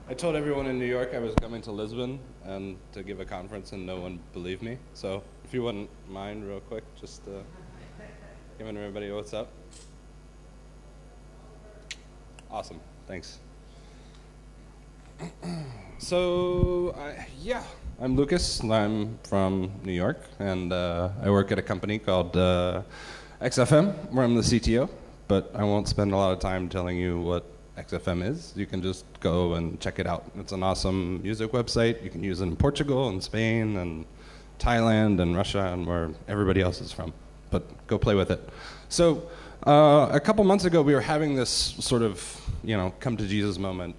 I told everyone in New York I was coming to Lisbon and to give a conference, and no one believed me. So if you wouldn't mind real quick, just giving everybody what's up. Awesome, thanks. So yeah, I'm Lucas. I'm from New York, and I work at a company called XFM, where I'm the CTO. But I won't spend a lot of time telling you what XFM is. You can just go and check it out. It's an awesome music website. You can use it in Portugal and Spain and Thailand and Russia and where everybody else is from. But go play with it. So a couple months ago, we were having this sort of, come to Jesus moment.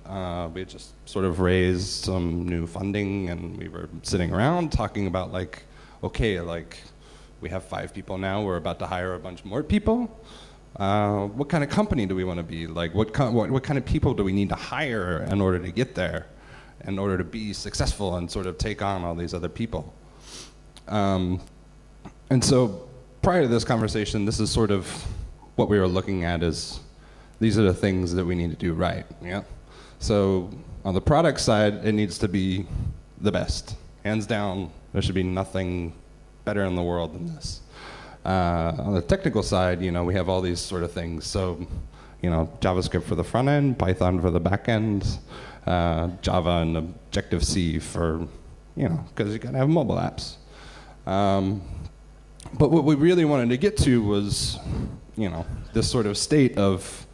We had just sort of raised some new funding, and we were sitting around talking about we have 5 people now. We're about to hire a bunch more people. What kind of company do we want to be? Like, what kind of people do we need to hire in order to get there, in order to be successful and sort of take on all these other people? And so prior to this conversation, this is sort of what we were looking at is these are the things that we need to do right. Yeah. So on the product side, it needs to be the best. Hands down, there should be nothing better in the world than this. On the technical side, we have all these sort of things. So, JavaScript for the front end, Python for the back end, Java and Objective-C for, because you got to have mobile apps. But what we really wanted to get to was, this sort of state of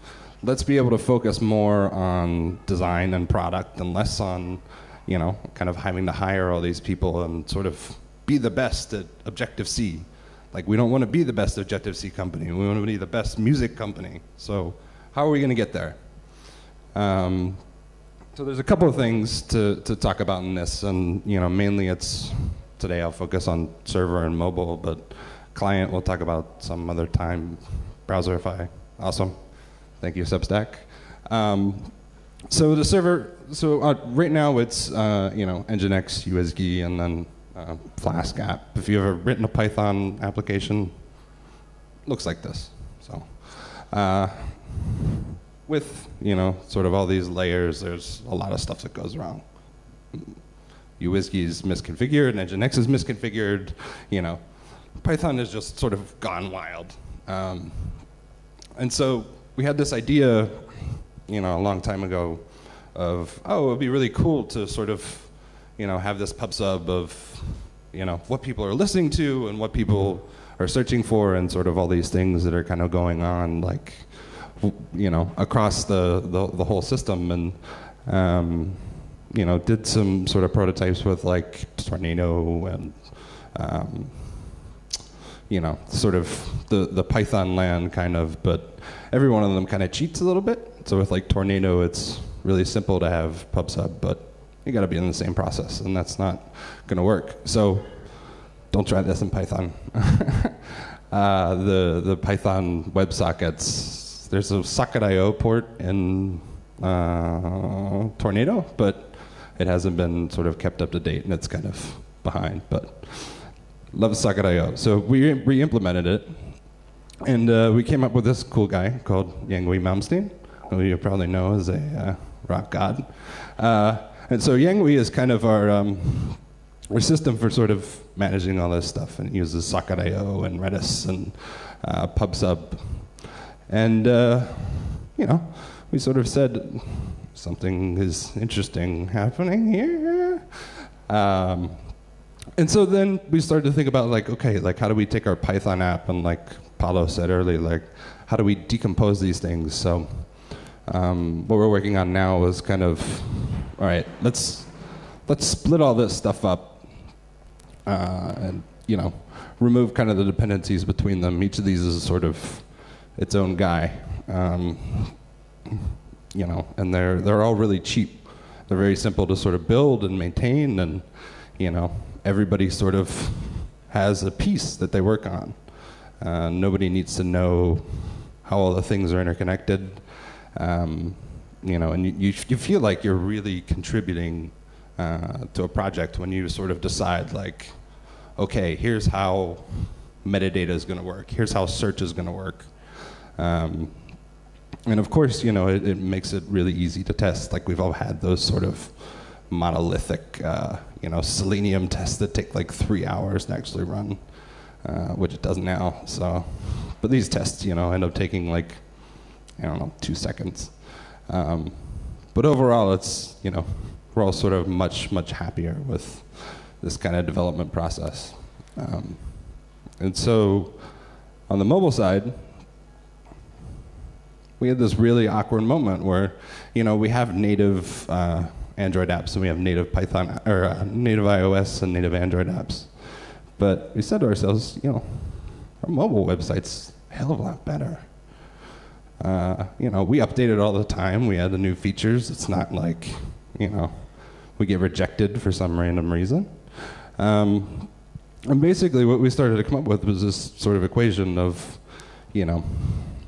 let's be able to focus more on design and product and less on, kind of having to hire all these people and sort of be the best at Objective-C. Like, we don't want to be the best Objective-C company. We want to be the best music company. So how are we going to get there? So there's a couple of things to talk about in this. And, mainly today I'll focus on server and mobile, but client we'll talk about some other time. Browserify, awesome. Thank you, Substack. So the server, right now it's, Nginx, USG, and then Flask app. If you've ever written a Python application, looks like this. So, with sort of all these layers, there's a lot of stuff that goes wrong. USG is misconfigured, Nginx is misconfigured. Python is just sort of gone wild. And so we had this idea, a long time ago, of it would be really cool to sort of have this pub/sub of, what people are listening to and what people are searching for and sort of all these things that are kind of going on, like, across the whole system. And, did some sort of prototypes with, like, Tornado and, sort of the Python land kind of, but every one of them kind of cheats a little bit. So with, like, Tornado, it's really simple to have pub/sub, but you got to be in the same process, and that's not going to work. So don't try this in Python. The Python WebSockets, there's a socket.io port in Tornado, but it hasn't been sort of kept up to date, and it's kind of behind. But love socket.io. So we re-implemented it, and we came up with this cool guy called Yngwie Malmsteen, who you probably know as a rock god. And so Yngwie is kind of our system for sort of managing all this stuff, and it uses socket.io and Redis and pub/sub. And, we sort of said something is interesting happening here. And so then we started to think about, like, okay, like, how do we take our Python app and, like Paulo said earlier, like, how do we decompose these things? So what we're working on now is kind of, all right, let's split all this stuff up and, remove kind of the dependencies between them. Each of these is sort of its own guy, and they're all really cheap. They're very simple to sort of build and maintain, and, everybody sort of has a piece that they work on. Nobody needs to know how all the things are interconnected. And you feel like you're really contributing to a project when you sort of decide, like, okay, here's how metadata is going to work. Here's how search is going to work. And of course, you know, it makes it really easy to test. Like we've all had those sort of monolithic, you know, Selenium tests that take like 3 hours to actually run, which it does now. So, but these tests, you know, end up taking like, I don't know, 2 seconds. But overall, it's, you know, we're all sort of much happier with this kind of development process. And so, on the mobile side, we had this really awkward moment where, you know, we have native Android apps and we have native Python or native iOS and native Android apps. But we said to ourselves, you know, our mobile website's a hell of a lot better. You know, we update it all the time. We add the new features. It's not like, you know, we get rejected for some random reason. And basically what we started to come up with was this sort of equation of, you know,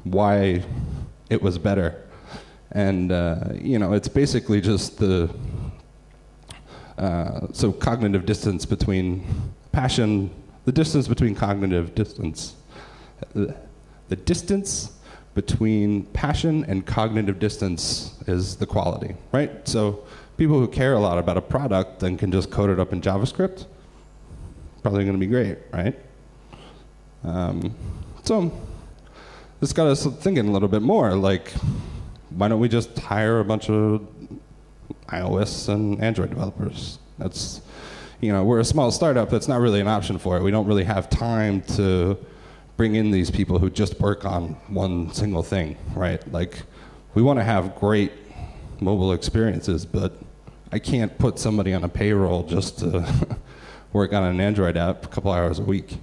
why it was better. And, you know, it's basically just the, so cognitive distance between passion, the distance between cognitive distance, the distance between passion and cognitive distance is the quality, right? So people who care a lot about a product and can just code it up in JavaScript, probably going to be great, right? So this got us thinking a little bit more, like, why don't we just hire a bunch of iOS and Android developers? That's, you know, we're a small startup. That's not really an option for it. We don't really have time to bring in these people who just work on one single thing, right? Like, we want to have great mobile experiences, but I can't put somebody on a payroll just to work on an Android app a couple hours a week.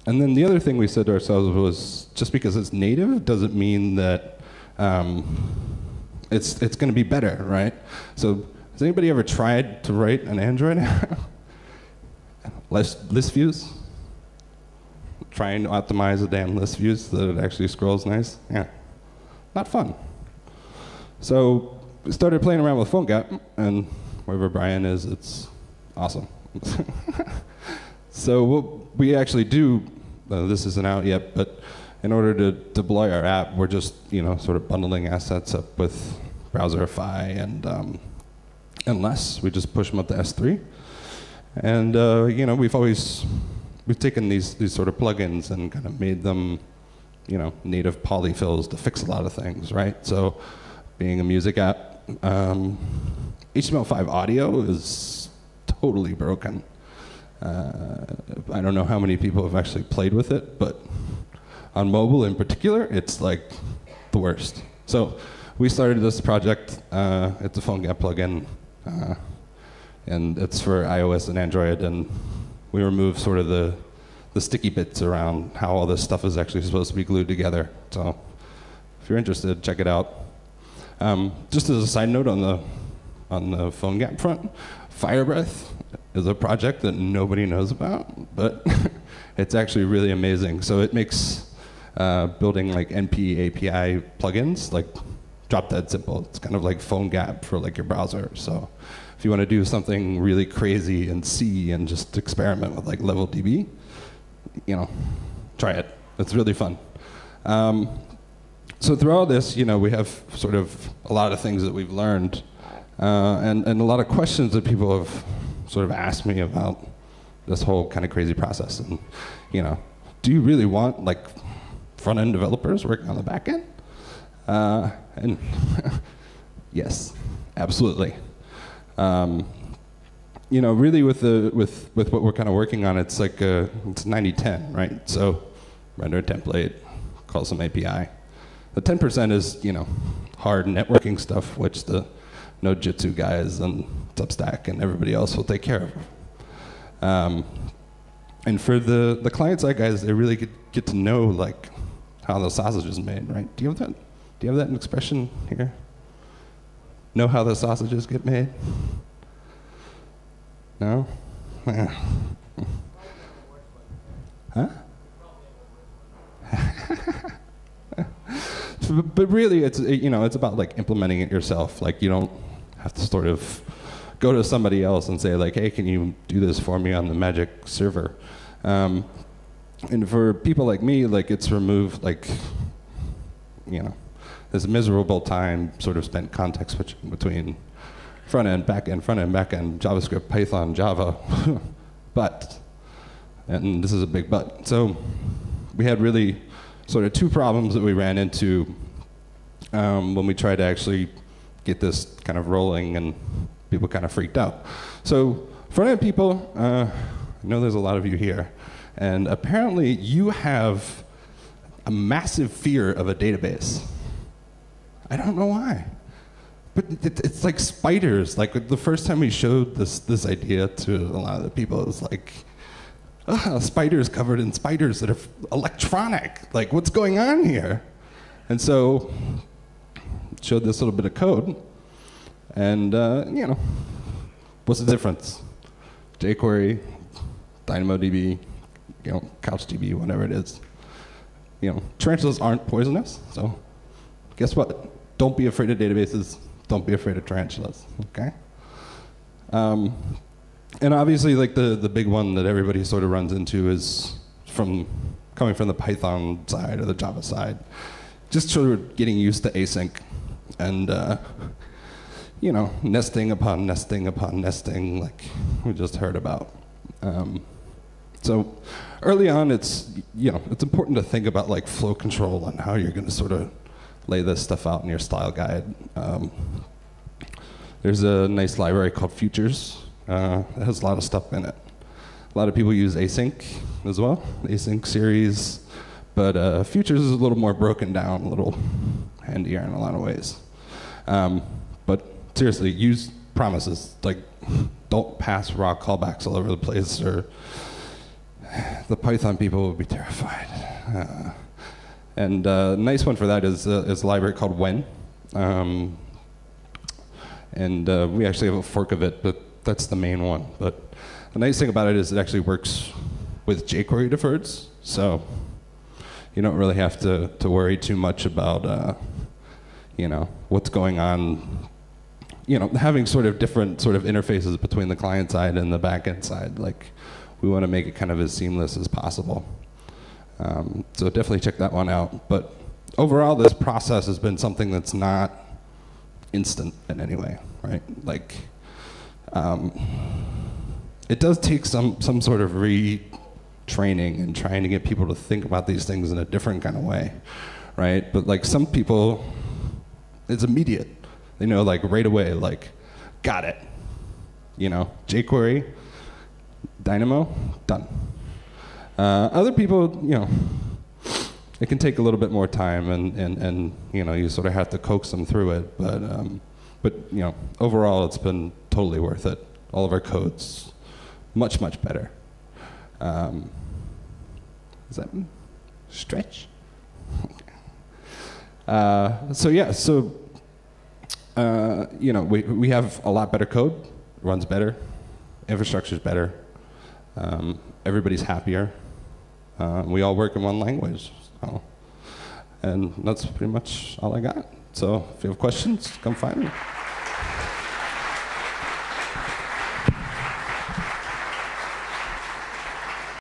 And then the other thing we said to ourselves was, just because it's native doesn't mean that it's going to be better, right? So has anybody ever tried to write an Android app? List views? Trying to optimize the damn list views so that it actually scrolls nice? Yeah, not fun. So we started playing around with PhoneGap, and wherever Brian is, it's awesome. So what we actually do, this isn't out yet, but in order to deploy our app, we're just, you know, sort of bundling assets up with Browserify and less. We just push them up to S3. And you know, we've taken these sort of plugins and kind of made them, you know, native polyfills to fix a lot of things, right? So being a music app, HTML5 audio is totally broken. I don't know how many people have actually played with it, but on mobile in particular, it's like the worst. So we started this project. It's a PhoneGap plugin, and it's for iOS and Android, and we remove sort of the sticky bits around how all this stuff is actually supposed to be glued together. So if you're interested, check it out. Just as a side note on the PhoneGap front, Firebreath is a project that nobody knows about, but it's actually really amazing. So it makes building like NP API plugins like drop dead simple. It's kind of like PhoneGap for like your browser. So if you want to do something really crazy in C and just experiment with like level DB, you know, try it. It's really fun. So through all this, you know, we have sort of a lot of things that we've learned, and a lot of questions that people have sort of asked me about this whole kind of crazy process. And, you know, do you really want like front-end developers working on the back end? And yes, absolutely. You know, really with what we're kind of working on, it's like it's 90-10, right? So render a template, call some API. The 10% is, you know, hard networking stuff, which the Node.js guys and Substack and everybody else will take care of. And for the client-side guys, they really get to know like how the sausage is made, right? Do you have that? Do you have that expression here? Know how the sausages get made? No? Huh? But really, it's, you know, it's about like implementing it yourself. Like, you don't have to sort of go to somebody else and say like, hey, can you do this for me on the Magic server? And for people like me, like it's removed like this miserable time sort of spent context switching between front end, back end, JavaScript, Python, Java, but, and this is a big but. So we had really sort of two problems that we ran into when we tried to actually get this kind of rolling, and people kind of freaked out. So front end people, I know there's a lot of you here, and apparently you have a massive fear of a database. I don't know why. But it's like spiders. Like the first time we showed this idea to a lot of the people, it was like, spiders covered in spiders that are electronic. Like, what's going on here? And so, showed this little bit of code, and what's the difference? jQuery, DynamoDB, CouchDB, whatever it is. Tarantulas aren't poisonous, so guess what? Don't be afraid of databases. Don't be afraid of tarantulas, okay? And obviously, like the big one that everybody sort of runs into is coming from the Python side or the Java side, just sort of getting used to async, and nesting upon nesting upon nesting, like we just heard about. So early on, it's important to think about like flow control and how you're going to sort of lay this stuff out in your style guide. There's a nice library called Futures. It has a lot of stuff in it. A lot of people use async as well, async series, but Futures is a little more broken down, a little handier in a lot of ways. But seriously, use promises. Like, don't pass raw callbacks all over the place, or the Python people will be terrified. And a nice one for that is a library called When. We actually have a fork of it, but that's the main one. But the nice thing about it is it actually works with jQuery deferreds, so you don't really have to worry too much about what's going on. Having sort of different sort of interfaces between the client side and the backend side. Like, we want to make it kind of as seamless as possible. So definitely check that one out. But overall, this process has been something that's not instant in any way, right? Like, it does take some sort of retraining and trying to get people to think about these things in a different kind of way, right? But like some people, it's immediate. They know like right away, like, got it. jQuery, Dynamo, done. Other people, it can take a little bit more time, and you sort of have to coax them through it. But overall, it's been totally worth it. All of our code's much better. Is that stretch? So yeah, we have a lot better code, runs better, infrastructure's better, everybody's happier. We all work in one language, and that's pretty much all I got. So if you have questions, come find me.